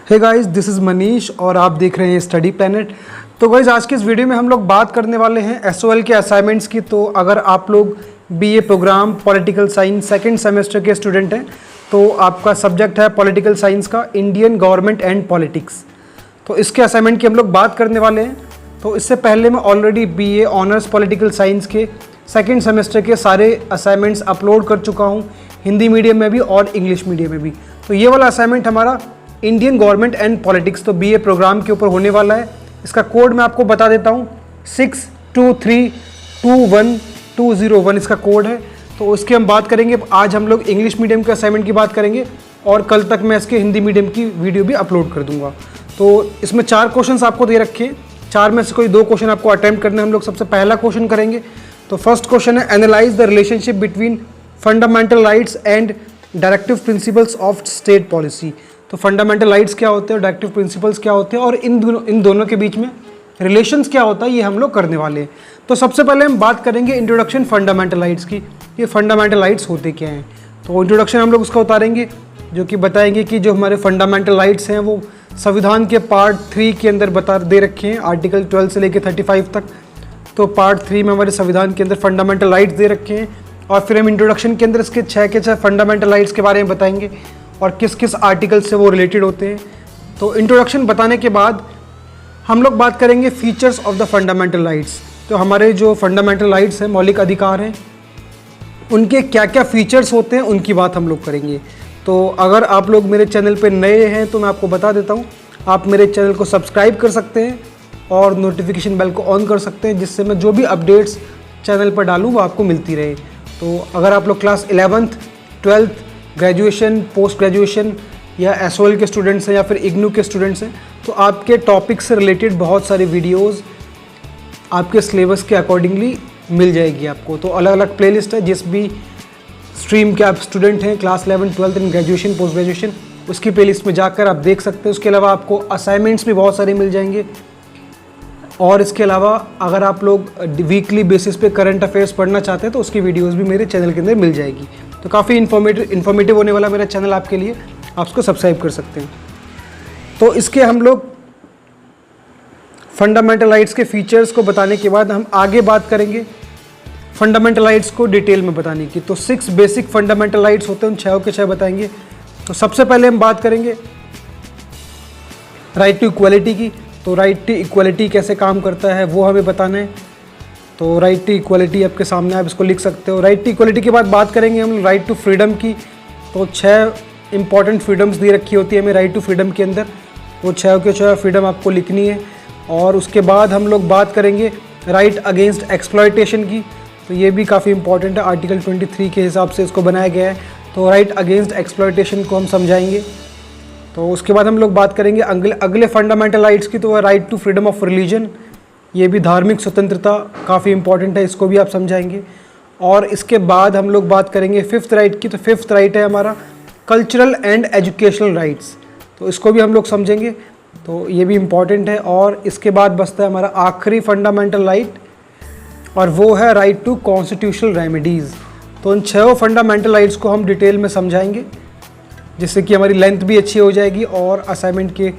Hey guys, this is Manish और आप देख रहे हैं स्टडी प्लैनेट। तो गाइस, आज के इस वीडियो में हम लोग बात करने वाले हैं एसओएल के असाइनमेंट्स की। तो अगर आप लोग BA program political science second semester के स्टूडेंट हैं तो आपका सब्जेक्ट है पॉलिटिकल साइंस का इंडियन गवर्नमेंट एंड पॉलिटिक्स। तो इसके असाइनमेंट की हम लोग बात करने वाले हैं। तो इससे पहले मैं already BA honours political science के सेकेंड सेमेस्टर के सारे असाइनमेंट्स अपलोड कर चुका हूँ, हिंदी मीडियम में भी और इंग्लिश मीडियम में भी। तो ये वाला असाइनमेंट हमारा इंडियन गवर्नमेंट एंड पॉलिटिक्स तो बीए प्रोग्राम के ऊपर होने वाला है। इसका कोड मैं आपको बता देता हूँ, 62321201 इसका कोड है। तो उसकी हम बात करेंगे। आज हम लोग इंग्लिश मीडियम के असाइनमेंट की बात करेंगे और कल तक मैं इसके हिंदी मीडियम की वीडियो भी अपलोड कर दूंगा। तो इसमें 4 क्वेश्चंस आपको दे रखे हैं, 4 में से कोई 2 क्वेश्चन आपको अटेम्प्ट करने हैं। हम लोग सबसे पहला क्वेश्चन करेंगे। तो फर्स्ट क्वेश्चन है, analyse the relationship between fundamental rights and directive principles of state policy. तो फंडामेंटल राइट्स क्या होते हैं, डायरेक्टिव प्रिंसिपल्स क्या होते हैं और इन दोनों के बीच में रिलेशंस क्या होता है, ये हम लोग करने वाले हैं। तो सबसे पहले हम बात करेंगे इंट्रोडक्शन फंडामेंटल राइट्स की। ये फंडामेंटल राइट्स होते क्या हैं। तो इंट्रोडक्शन हम लोग उसका उतारेंगे, जो कि बताएंगे कि जो हमारे फंडामेंटल राइट्स हैं वो संविधान के पार्ट 3 के अंदर दे रखे हैं, आर्टिकल 12 से लेकर 35 तक। तो पार्ट 3 में हमारे संविधान के अंदर फंडामेंटल राइट्स दे रखे हैं। और फिर हम इंट्रोडक्शन के अंदर इसके 6 के 6 फंडामेंटल राइट्स के बारे में बताएंगे और किस किस आर्टिकल से वो रिलेटेड होते हैं। तो इंट्रोडक्शन बताने के बाद हम लोग बात करेंगे features of the fundamental rights. तो हमारे जो फंडामेंटल राइट्स हैं, मौलिक अधिकार हैं, उनके क्या क्या फीचर्स होते हैं उनकी बात हम लोग करेंगे। तो अगर आप लोग मेरे चैनल पे नए हैं तो मैं आपको बता देता हूँ, आप मेरे चैनल को सब्सक्राइब कर सकते हैं और नोटिफिकेशन बेल को ऑन कर सकते हैं, जिससे मैं जो भी अपडेट्स चैनल पर डालूँ वो आपको मिलती रहे। तो अगर आप लोग class 11th 12th graduation post graduation या एसओएल के स्टूडेंट्स हैं या फिर इग्नू के स्टूडेंट्स हैं तो आपके टॉपिक से रिलेटेड बहुत सारे वीडियोस आपके सिलेबस के अकॉर्डिंगली मिल जाएगी आपको। तो अलग अलग प्लेलिस्ट है, जिस भी स्ट्रीम के आप स्टूडेंट हैं class 11 12th and graduation post graduation, उसकी प्लेलिस्ट में जाकर आप देख सकते हैं। उसके अलावा आपको असाइनमेंट्स भी बहुत सारे मिल जाएंगे। और इसके अलावा अगर आप लोग वीकली बेसिस पे करंट अफेयर्स पढ़ना चाहते हैं तो उसकी वीडियोस भी मेरे चैनल के अंदर मिल जाएगी। तो काफ़ी इन्फॉर्मेटिव होने वाला मेरा चैनल आपके लिए, आप उसको सब्सक्राइब कर सकते हैं। तो इसके हम लोग फंडामेंटल राइट्स के फीचर्स को बताने के बाद हम आगे बात करेंगे फंडामेंटल राइट्स को डिटेल में बताने की। तो 6 बेसिक फंडामेंटल राइट्स होते हैं, उन 6 के 6 बताएंगे। तो सबसे पहले हम बात करेंगे राइट टू इक्वालिटी की। तो राइट टू इक्वालिटी कैसे काम करता है वो हमें बताना है। तो राइट टू इक्वालिटी आपके सामने, आप इसको लिख सकते हो। राइट टू इक्वालिटी के बाद बात करेंगे हम राइट टू फ्रीडम की। तो 6 इंपॉर्टेंट फ्रीडम्स दे रखी होती है हमें राइट टू फ्रीडम के अंदर, वो 6 के 6 फ्रीडम आपको लिखनी है। और उसके बाद हम लोग बात करेंगे राइट अगेंस्ट एक्सप्लॉयटेशन की। तो ये भी काफ़ी इंपॉर्टेंट है, आर्टिकल 23 के हिसाब से इसको बनाया गया है। तो राइट अगेंस्ट एक्सप्लॉयटेशन को हम समझाएंगे। तो उसके बाद हम लोग बात करेंगे अगले फंडामेंटल राइट्स की। तो right to freedom of religion, ये भी धार्मिक स्वतंत्रता काफ़ी इंपॉर्टेंट है, इसको भी आप समझाएंगे। और इसके बाद हम लोग बात करेंगे 5th राइट की। तो 5th राइट है हमारा कल्चरल एंड एजुकेशनल राइट्स, तो इसको भी हम लोग समझेंगे। तो ये भी इम्पॉर्टेंट है। और इसके बाद बचता है हमारा आखिरी फंडामेंटल राइट, और वो है राइट टू कॉन्स्टिट्यूशनल रेमेडीज़। तो उन 6 फंडामेंटल राइट्स को हम डिटेल में समझाएंगे, जिससे कि हमारी लेंथ भी अच्छी हो जाएगी और असाइनमेंट के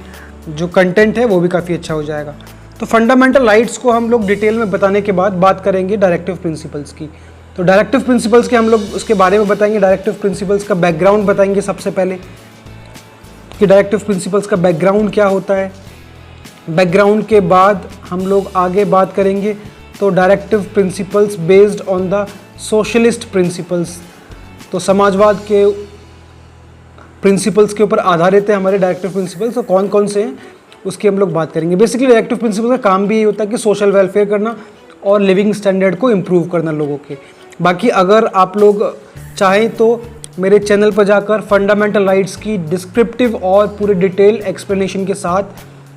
जो कंटेंट है वो भी काफ़ी अच्छा हो जाएगा। तो फंडामेंटल राइट्स को हम लोग डिटेल में बताने के बाद बात करेंगे डायरेक्टिव प्रिंसिपल्स की। तो डायरेक्टिव प्रिंसिपल्स के हम लोग उसके बारे में बताएंगे, डायरेक्टिव प्रिंसिपल्स का बैकग्राउंड बताएंगे सबसे पहले कि डायरेक्टिव प्रिंसिपल्स का बैकग्राउंड क्या होता है। बैकग्राउंड के बाद हम लोग आगे बात करेंगे तो directive principles based on the socialist principles. तो समाजवाद के प्रिंसिपल्स के ऊपर आधारित है हमारे डायरेक्टिव प्रिंसिपल्स। तो कौन कौन से हैं उसकी हम लोग बात करेंगे। बेसिकली डायरेक्टिव प्रिंसिपल का काम भी यही होता है कि सोशल वेलफेयर करना और लिविंग स्टैंडर्ड को इम्प्रूव करना लोगों के। बाकी अगर आप लोग चाहें तो मेरे चैनल पर जाकर फंडामेंटल राइट्स की डिस्क्रिप्टिव और पूरे डिटेल एक्सप्लेनेशन के साथ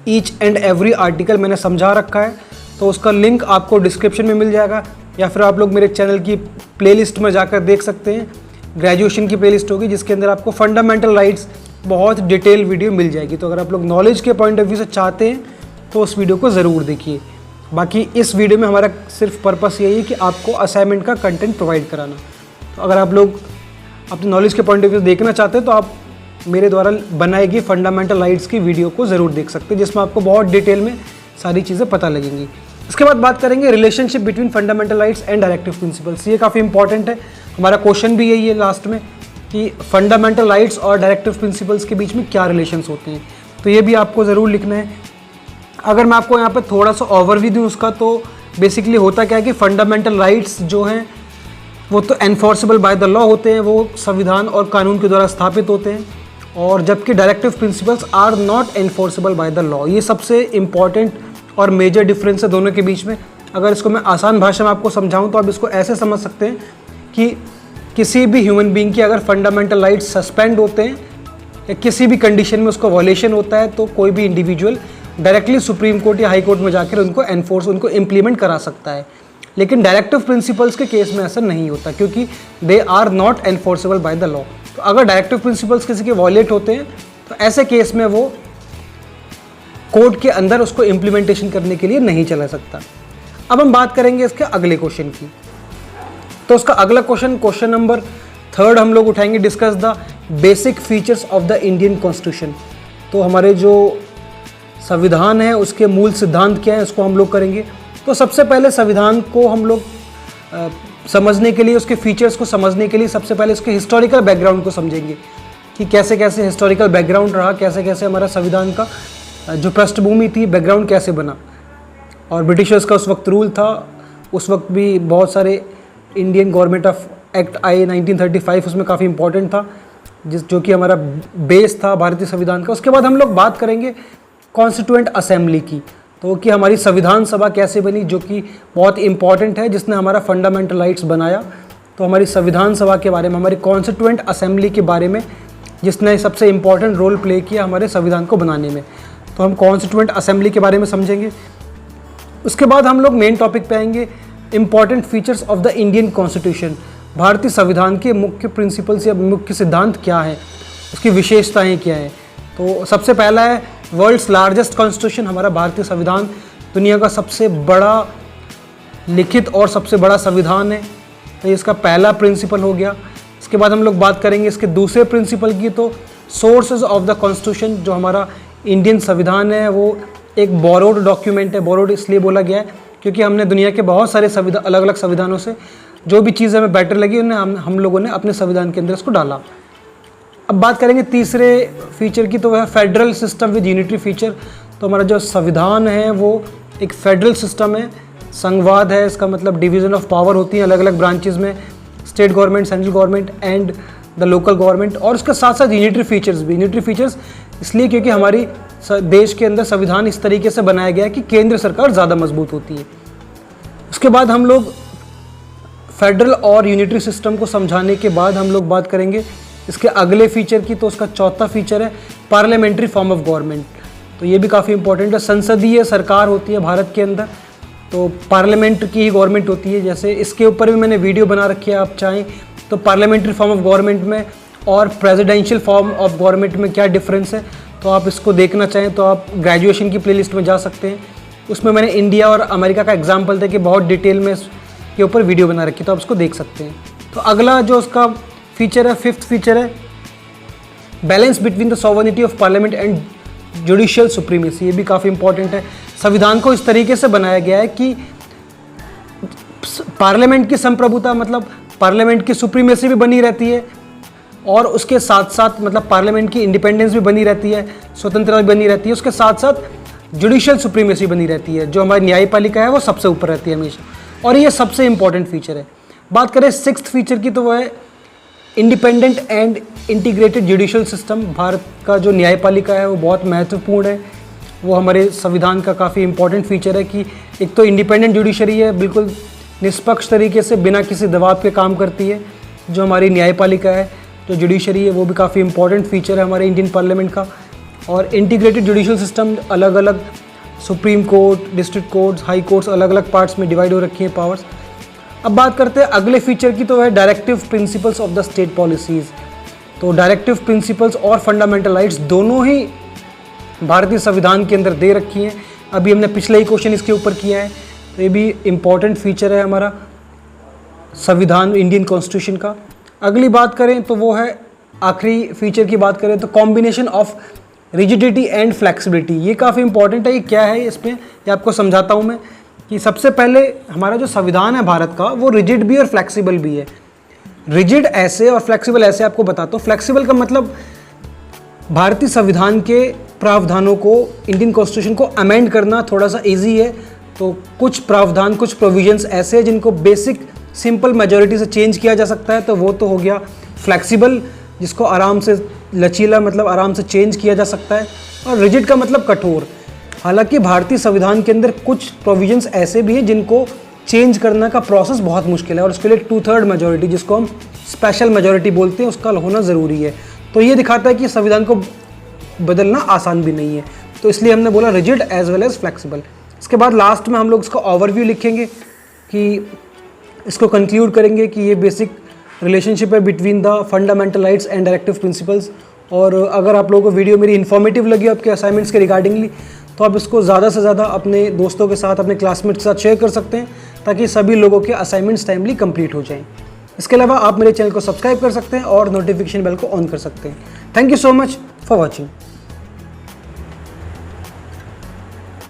ईच एंड एवरी आर्टिकल मैंने समझा रखा है, तो उसका लिंक आपको डिस्क्रिप्शन में मिल जाएगा, या फिर आप लोग मेरे चैनल की प्लेलिस्ट में जाकर देख सकते हैं। ग्रेजुएशन की प्लेलिस्ट होगी जिसके अंदर आपको फंडामेंटल राइट्स बहुत डिटेल वीडियो मिल जाएगी। तो अगर आप लोग नॉलेज के पॉइंट ऑफ व्यू से चाहते हैं तो उस वीडियो को ज़रूर देखिए। बाकी इस वीडियो में हमारा सिर्फ पर्पस यही है कि आपको असाइनमेंट का कंटेंट प्रोवाइड कराना। तो अगर आप लोग अपने नॉलेज के पॉइंट ऑफ व्यू से देखना चाहते हैं तो आप मेरे द्वारा बनाई गई फंडामेंटल राइट्स की वीडियो को ज़रूर देख सकते हैं, जिसमें आपको बहुत डिटेल में सारी चीज़ें पता लगेंगी। इसके बाद बात करेंगे relationship between fundamental rights and directive principles. ये काफ़ी इंपॉर्टेंट है, हमारा क्वेश्चन भी यही है लास्ट में कि फंडामेंटल राइट्स और डायरेक्टिव प्रिंसिपल्स के बीच में क्या रिलेशंस होते हैं, तो ये भी आपको ज़रूर लिखना है। अगर मैं आपको यहाँ पर थोड़ा सा ओवरव्यू दूँ उसका, तो बेसिकली होता क्या है कि फंडामेंटल राइट्स जो हैं वो तो एनफोर्सेबल बाय द लॉ होते हैं, वो संविधान और कानून के द्वारा स्थापित होते हैं, और जबकि directive principles are not enforceable by the law. ये सबसे इंपॉर्टेंट और मेजर डिफरेंस है दोनों के बीच में। अगर इसको मैं आसान भाषा में आपको समझाऊं तो आप इसको ऐसे समझ सकते हैं कि किसी भी ह्यूमन बीइंग की अगर फंडामेंटल राइट्स सस्पेंड होते हैं या किसी भी कंडीशन में उसको वॉयलेशन होता है, तो कोई भी इंडिविजुअल डायरेक्टली सुप्रीम कोर्ट या हाई कोर्ट में जाकर उनको इम्प्लीमेंट करा सकता है। लेकिन डायरेक्टिव प्रिंसिपल्स के केस में ऐसा नहीं होता, क्योंकि they are not enforceable by the law. तो अगर डायरेक्टिव प्रिंसिपल्स किसी के वॉयलेट होते हैं तो ऐसे केस में वो कोर्ट के अंदर उसको इम्प्लीमेंटेशन करने के लिए नहीं चला सकता। अब हम बात करेंगे इसके अगले क्वेश्चन की। तो उसका अगला क्वेश्चन नंबर 3 हम लोग उठाएंगे, discuss the basic features of the Indian constitution. तो हमारे जो संविधान है उसके मूल सिद्धांत क्या है, उसको हम लोग करेंगे। तो सबसे पहले संविधान को हम लोग समझने के लिए, उसके फीचर्स को समझने के लिए सबसे पहले उसके हिस्टोरिकल बैकग्राउंड को समझेंगे कि कैसे कैसे हिस्टोरिकल बैकग्राउंड रहा, कैसे कैसे हमारा संविधान का जो पृष्ठभूमि थी, बैकग्राउंड कैसे बना। और ब्रिटिशर्स का उस वक्त रूल था, उस वक्त भी बहुत सारे इंडियन गवर्नमेंट ऑफ एक्ट आए 1935, उसमें काफ़ी इंपॉर्टेंट था, जो कि हमारा बेस था भारतीय संविधान का। उसके बाद हम लोग बात करेंगे कॉन्स्टिट्यूएंट असेंबली की, तो कि हमारी संविधान सभा कैसे बनी, जो कि बहुत इंपॉर्टेंट है, जिसने हमारा फंडामेंटल राइट्स बनाया। तो हमारी संविधान सभा के बारे में, हमारी कॉन्स्टिट्यूएंट असेंबली के बारे में, जिसने सबसे इंपॉर्टेंट रोल प्ले किया हमारे संविधान को बनाने में, तो हम कॉन्स्टिट्यूएंट असेंबली के बारे में समझेंगे। उसके बाद हम लोग मेन टॉपिक पे आएंगे, important features of the Indian constitution. भारतीय संविधान के मुख्य प्रिंसिपल्स या मुख्य सिद्धांत क्या है, उसकी विशेषताएँ क्या हैं। तो सबसे पहला है वर्ल्ड्स लार्जेस्ट कॉन्स्टिट्यूशन। हमारा भारतीय संविधान दुनिया का सबसे बड़ा लिखित और सबसे बड़ा संविधान है, तो इसका पहला प्रिंसिपल हो गया। इसके बाद हम लोग बात करेंगे इसके दूसरे प्रिंसिपल की, तो सोर्सेज ऑफ द कॉन्स्टिट्यूशन। जो हमारा इंडियन संविधान है वो एक बोरोड डॉक्यूमेंट है। बोरोड इसलिए बोला गया है क्योंकि हमने दुनिया के बहुत सारे अलग अलग संविधानों से जो भी चीज़ हमें बेटर लगी उन्हें हम लोगों ने अपने संविधान के अंदर इसको डाला। अब बात करेंगे तीसरे फीचर की, तो वह federal system with unitary feature. तो हमारा जो संविधान है वो एक फेडरल सिस्टम है, संघवाद है, इसका मतलब डिवीज़न ऑफ पावर होती है अलग अलग ब्रांचेस में, state government, central government and the local government. और उसके साथ साथ यूनिटरी फीचर्स भी। यूनिटरी फीचर्स इसलिए क्योंकि हमारी देश के अंदर संविधान इस तरीके से बनाया गया है कि केंद्र सरकार ज़्यादा मजबूत होती है। उसके बाद हम लोग फेडरल और यूनिटरी सिस्टम को समझाने के बाद हम लोग बात करेंगे इसके अगले फीचर की। तो उसका चौथा फीचर है पार्लियामेंट्री फॉर्म ऑफ गवर्नमेंट। तो ये भी काफ़ी इंपॉर्टेंट है। संसदीय सरकार होती है भारत के अंदर, तो पार्लियामेंट की ही गवर्नमेंट होती है। जैसे इसके ऊपर भी मैंने वीडियो बना रखी है, आप चाहें तो पार्लियामेंट्री फॉर्म ऑफ गवर्नमेंट में और प्रेसिडेंशियल फॉर्म ऑफ गवर्नमेंट में क्या डिफरेंस है, तो आप इसको देखना चाहें तो आप ग्रेजुएशन की प्लेलिस्ट में जा सकते हैं। उसमें मैंने इंडिया और अमेरिका का एग्जाम्पल दे के बहुत डिटेल में इसके ऊपर वीडियो बना रखी है, तो आप उसको देख सकते हैं। तो अगला जो उसका फीचर है, फिफ्थ फीचर है balance between the sovereignty of parliament and judicial supremacy. ये भी काफ़ी इंपॉर्टेंट है। संविधान को इस तरीके से बनाया गया है कि पार्लियामेंट की संप्रभुता, मतलब पार्लियामेंट की सुप्रीमेसी भी बनी रहती है, और उसके साथ साथ मतलब पार्लियामेंट की इंडिपेंडेंस भी बनी रहती है, स्वतंत्रता भी बनी रहती है। उसके साथ साथ जुडिशियल सुप्रीमेसी बनी रहती है, जो हमारी न्यायपालिका है वो सबसे ऊपर रहती है हमेशा, और ये सबसे इंपॉर्टेंट फीचर है। बात करें सिक्स्थ फीचर की, तो वो है independent and integrated judicial system. Bharat का जो न्यायपालिका है वो बहुत महत्वपूर्ण है, वो हमारे संविधान का काफ़ी इंपॉर्टेंट फीचर है कि एक तो इंडिपेंडेंट जुडिशरी है, बिल्कुल निष्पक्ष तरीके से बिना किसी दबाव के काम करती है जो हमारी न्यायपालिका है, जो जुडिशरी है, वो भी काफ़ी इंपॉर्टेंट फीचर है हमारे इंडियन पार्लियामेंट का। और इंटीग्रेटेड जुडिशियल सिस्टम, अलग अलग supreme court, district courts, high courts अलग अलग पार्ट्स में डिवाइड हो रखी हैं पावर्स। अब बात करते हैं अगले फीचर की, तो है directive principles of the state policies. तो डायरेक्टिव प्रिंसिपल्स और फंडामेंटल राइट्स दोनों ही भारतीय संविधान के अंदर दे रखी हैं। अभी हमने पिछले ही क्वेश्चन इसके ऊपर किया है, तो ये भी इम्पॉर्टेंट फीचर है हमारा संविधान, इंडियन कॉन्स्टिट्यूशन का। अगली बात करें तो वो है आखिरी फीचर की बात करें तो combination of rigidity and flexibility, ये काफ़ी इंपॉर्टेंट है। ये क्या है इसमें, ये आपको समझाता हूँ मैं कि सबसे पहले हमारा जो संविधान है भारत का वो रिजिड भी और फ्लेक्सिबल भी है। रिजिड ऐसे और फ्लेक्सिबल ऐसे आपको बताता हूँ। फ्लेक्सिबल का मतलब भारतीय संविधान के प्रावधानों को, इंडियन कॉन्स्टिट्यूशन को अमेंड करना थोड़ा सा इजी है। तो कुछ प्रावधान, कुछ प्रोविजंस ऐसे हैं जिनको बेसिक सिंपल मेजॉरिटी से चेंज किया जा सकता है, तो वो तो हो गया फ्लेक्सिबल, जिसको आराम से, लचीला मतलब आराम से चेंज किया जा सकता है। और रिजिड का मतलब कठोर। हालांकि भारतीय संविधान के अंदर कुछ प्रोविजंस ऐसे भी हैं जिनको चेंज करने का प्रोसेस बहुत मुश्किल है और उसके लिए 2/3 मेजॉरिटी, जिसको हम स्पेशल मेजॉरिटी बोलते हैं, उसका होना ज़रूरी है। तो ये दिखाता है कि संविधान को बदलना आसान भी नहीं है, तो इसलिए हमने बोला rigid as well as flexible. इसके बाद लास्ट में हम लोग इसका ओवरव्यू लिखेंगे कि इसको कंक्लूड करेंगे कि ये बेसिक रिलेशनशिप है between the fundamental rights and directive principles. और अगर आप लोगों को वीडियो मेरी इन्फॉर्मेटिव लगी आपके असाइनमेंट्स के रिगार्डिंगली, तो आप इसको ज़्यादा से ज़्यादा अपने दोस्तों के साथ, अपने क्लासमेट्स के साथ शेयर कर सकते हैं ताकि सभी लोगों के असाइनमेंट्स टाइमली कंप्लीट हो जाएं। इसके अलावा आप मेरे चैनल को सब्सक्राइब कर सकते हैं और नोटिफिकेशन बेल को ऑन कर सकते हैं। Thank you so much for watching.